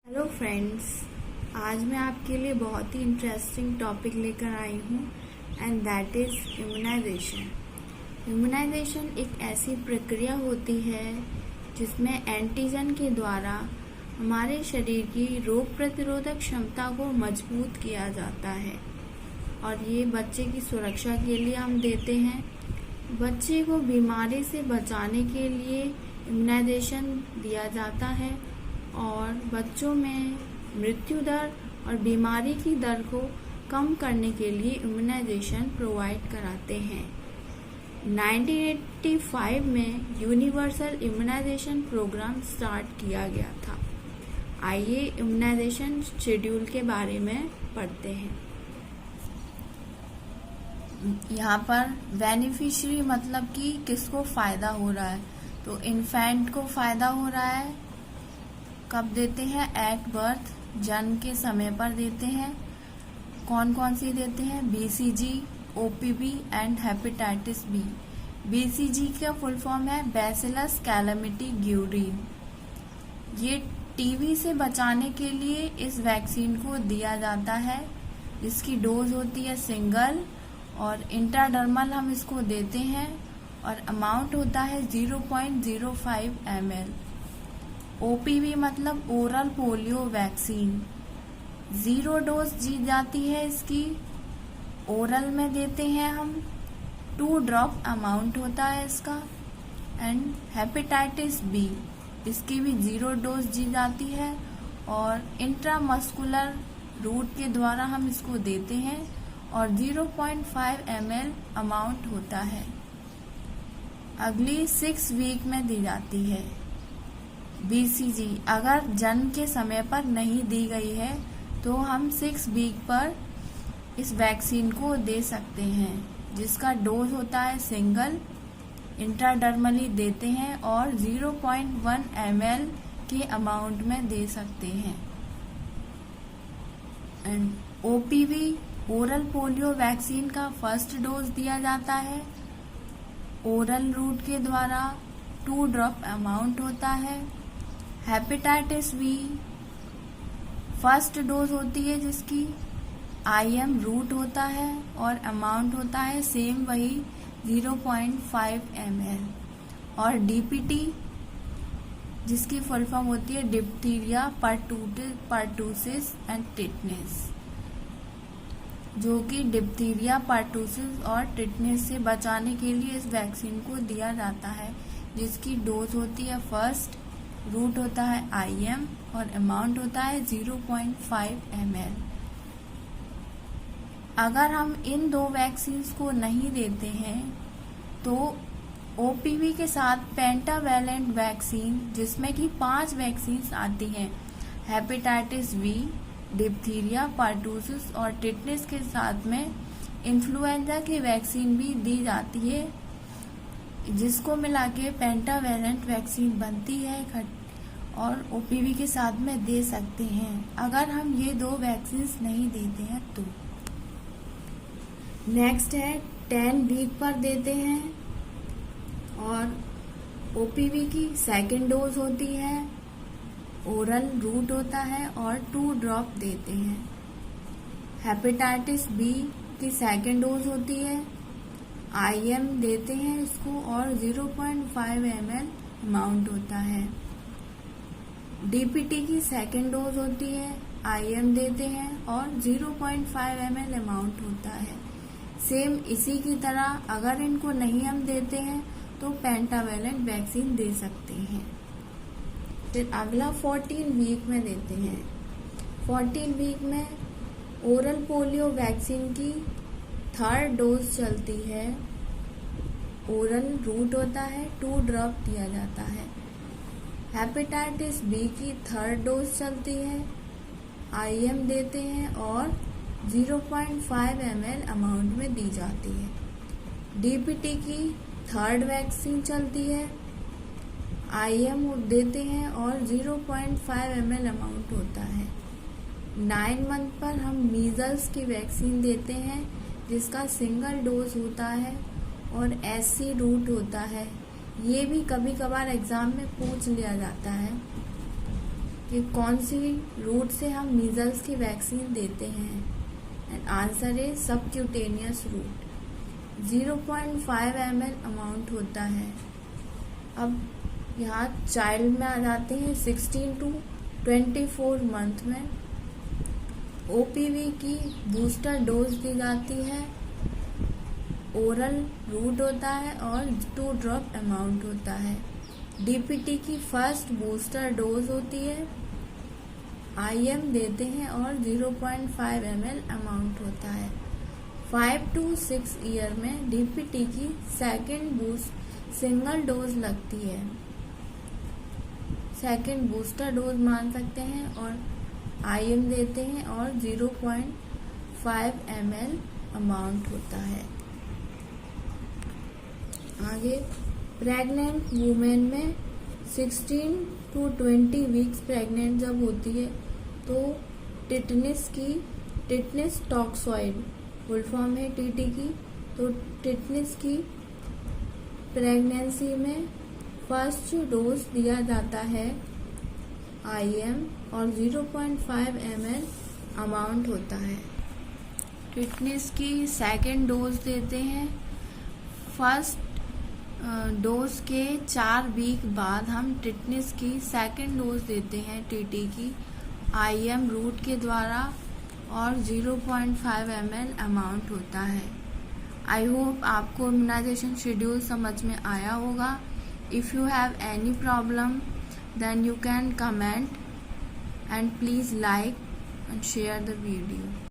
Hello friends, आज मैं आपके लिए बहुत ही इंटरेस्टिंग टॉपिक लेकर आई हूँ and that is immunization. Immunization एक ऐसी प्रक्रिया होती है जिसमें एंटीजन के द्वारा हमारे शरीर की रोग प्रतिरोधक क्षमता को मजबूत किया जाता है और ये बच्चे की सुरक्षा के लिए हम देते हैं। बच्चे को बीमारी से बचाने के लिए इम्यूनाइजेशन दिया जाता है और बच्चों में मृत्यु दर और बीमारी की दर को कम करने के लिए इम्यूनाइजेशन प्रोवाइड कराते हैं। 1985 में यूनिवर्सल इम्यूनाइजेशन प्रोग्राम स्टार्ट किया गया था। आइए इम्यूनाइजेशन शेड्यूल के बारे में पढ़ते हैं। यहाँ पर बेनिफिशियरी मतलब कि किसको फ़ायदा हो रहा है, तो इन्फेंट को फ़ायदा हो रहा है। कब देते हैं? एट बर्थ, जन्म के समय पर देते हैं। कौन कौन सी देते हैं? BCG, OPV and hepatitis B. BCG का फुल फॉर्म है बैसिलस कैलामिटी ग्यूरीन। ये टीबी से बचाने के लिए इस वैक्सीन को दिया जाता है, जिसकी डोज होती है सिंगल और इंट्राडर्मल हम इसको देते हैं और अमाउंट होता है 0.05 ml। OPV मतलब ओरल पोलियो वैक्सीन, 0 डोज दी जाती है इसकी, ओरल में देते हैं हम, 2 ड्रॉप अमाउंट होता है इसका। एंड हेपेटाइटिस बी, इसकी भी 0 डोज दी जाती है और इंट्रामस्कुलर रूट के द्वारा हम इसको देते हैं और 0.5 ml अमाउंट होता है। अगली 6 वीक में दी जाती है। BCG अगर जन्म के समय पर नहीं दी गई है तो हम 6 वीक पर इस वैक्सीन को दे सकते हैं, जिसका डोज होता है सिंगल, इंट्राडर्मली देते हैं और 0.1 ml के अमाउंट में दे सकते हैं। And OPV oral polio vaccine का फर्स्ट डोज दिया जाता है, ओरल रूट के द्वारा, 2 ड्रॉप अमाउंट होता है। हेपेटाइटिस बी फर्स्ट डोज होती है जिसकी IM रूट होता है और अमाउंट होता है सेम वही 0.5 ml। और DPT जिसकी फुल फॉर्म होती है डिप्थीरिया पर्टूसिस एंड टिटनेस, जो कि डिप्थीरिया पर्टूसिस और टिटनेस से बचाने के लिए इस वैक्सीन को दिया जाता है, जिसकी डोज होती है फर्स्ट, रूट होता है IM और अमाउंट होता है 0.5 ml। अगर हम इन 2 वैक्सीन्स को नहीं देते हैं तो OPV के साथ पेंटावैलेंट वैक्सीन, जिसमें कि 5 वैक्सीन्स आती हैं, हेपेटाइटिस बी, डिप्थीरिया पर्टूसिस और टिटनेस के साथ में इन्फ्लुएंजा की वैक्सीन भी दी जाती है, जिसको मिला के पेंटावैलेंट वैक्सीन बनती है और OPV के साथ में दे सकते हैं अगर हम ये 2 वैक्सीन्स नहीं देते हैं तो। नेक्स्ट है 10 वीक पर देते हैं और OPV की सेकेंड डोज होती है, ओरल रूट होता है और 2 ड्रॉप देते हैं। हेपेटाइटिस बी की सेकेंड डोज होती है, IM देते हैं इसको और 0.5 ml अमाउंट होता है। DPT की सेकेंड डोज होती है, IM देते हैं और 0.5 ml अमाउंट होता है। सेम इसी की तरह अगर इनको नहीं हम देते हैं तो पेंटावैलेंट वैक्सीन दे सकते हैं। फिर अगला 14 वीक में देते हैं। 14 वीक में ओरल पोलियो वैक्सीन की 3rd डोज चलती है, ओरल रूट होता है, 2 ड्रॉप दिया जाता है। हेपेटाइटिस बी की 3rd डोज चलती है, IM देते हैं और 0.5 ml अमाउंट में दी जाती है। DPT की 3rd वैक्सीन चलती है, IM देते हैं और 0.5 ml अमाउंट होता है। 9 मंथ पर हम मीजल्स की वैक्सीन देते हैं, जिसका सिंगल डोज होता है और SC रूट होता है। ये भी कभी कभार एग्जाम में पूछ लिया जाता है। कि कौन सी रूट से हम मीजल्स की वैक्सीन देते हैं, एंड आंसर है सबक्यूटेनियस रूट। 0.5 ml अमाउंट होता है। अब यहाँ चाइल्ड में आ जाते हैं 16 to 24 मंथ में। ओपीवी की बूस्टर डोज दी जाती है, ओरल रूट होता है और 2 ड्रॉप अमाउंट होता है। डीपीटी की फर्स्ट बूस्टर डोज होती है, आईएम देते हैं और 0.5 ml अमाउंट होता है। 5 to 6 ईयर में डीपीटी की सेकेंड बूस्ट सिंगल डोज लगती है, सेकेंड बूस्टर डोज मान सकते हैं, और आईएम देते हैं और 0.5 ml अमाउंट होता है। आगे प्रेग्नेंट वुमेन में 16 to 20 वीक्स प्रेग्नेंट जब होती है तो टिटनिस टॉक्सॉइड फुल फॉर्म है टीटी की, तो टिटनिस की प्रेगनेंसी में फर्स्ट डोज दिया जाता है आईएम और 0.5 ml अमाउंट होता है। टिटनिस की सेकेंड डोज देते हैं, फर्स्ट डोज के 4 वीक बाद हम टिटनिस की सेकेंड डोज देते हैं टीटी की आईएम रूट के द्वारा और 0.5 ml अमाउंट होता है। आई होप आपको इम्यूनाइजेशन शेड्यूल समझ में आया होगा। If you have any problem then you can comment and please like and share the video.